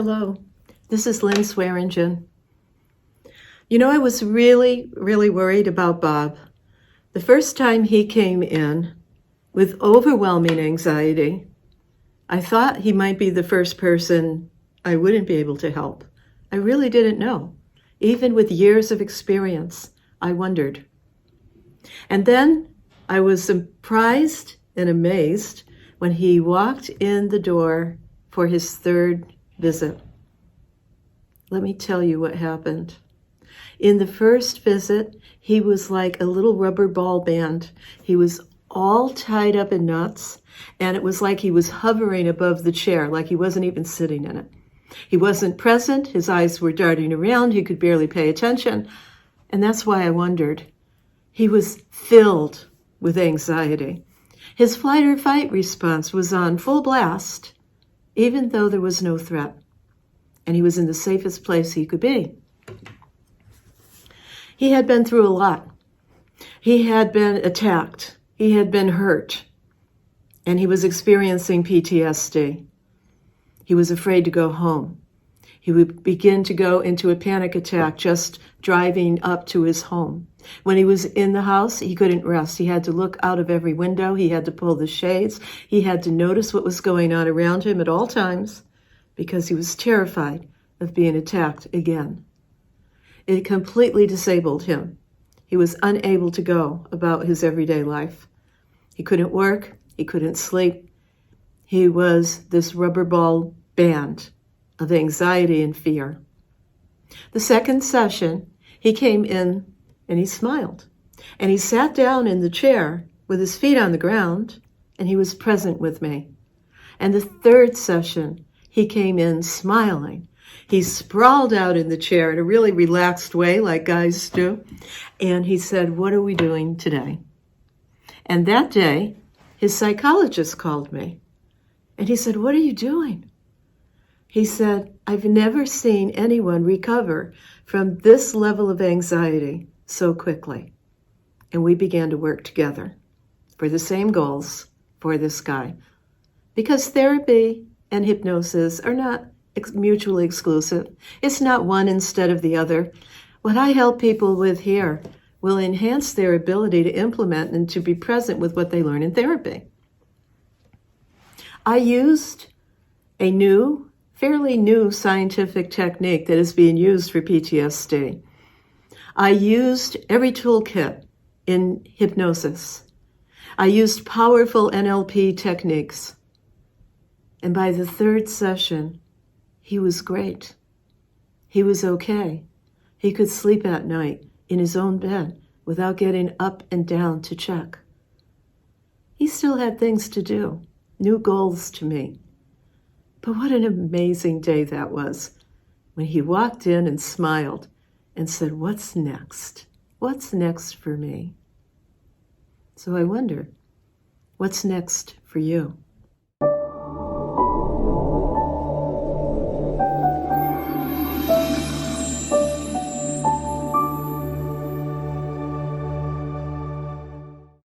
Hello, this is Lynn Swearingen. You know, I was really worried about Bob. The first time he came in with overwhelming anxiety, I thought he might be the first person I wouldn't be able to help. I really didn't know. Even with years of experience, I wondered. And then I was surprised and amazed when he walked in the door for his third visit. Let me tell you what happened. In the first visit, he was like a little rubber ball band. He was all tied up in knots, and it was like he was hovering above the chair, like he wasn't even sitting in it. He wasn't present. His eyes were darting around. He could barely pay attention. And that's why I wondered. He was filled with anxiety. His flight or fight response was on full blast, even though there was no threat. And he was in the safest place he could be. He had been through a lot. He had been attacked. He had been hurt. And he was experiencing PTSD. He was afraid to go home. He would begin to go into a panic attack just driving up to his home. When he was in the house, he couldn't rest. He had to look out of every window. He had to pull the shades. He had to notice what was going on around him at all times because he was terrified of being attacked again. It completely disabled him. He was unable to go about his everyday life. He couldn't work. He couldn't sleep. He was this rubber ball band of anxiety and fear. The second session, he came in and he smiled. And he sat down in the chair with his feet on the ground, and he was present with me. And the third session, he came in smiling. He sprawled out in the chair in a really relaxed way, like guys do. And he said, "What are we doing today?" And that day, his psychologist called me. And he said, "What are you doing?" He said, "I've never seen anyone recover from this level of anxiety so quickly." And we began to work together for the same goals for this guy. Because therapy and hypnosis are not mutually exclusive. It's not one instead of the other. What I help people with here will enhance their ability to implement and to be present with what they learn in therapy. I used a fairly new scientific technique that is being used for PTSD. I used every toolkit in hypnosis. I used powerful NLP techniques. And by the third session, he was great. He was okay. He could sleep at night in his own bed without getting up and down to check. He still had things to do, new goals to meet. But what an amazing day that was when he walked in and smiled and said, "What's next? What's next for me?" So I wonder, what's next for you?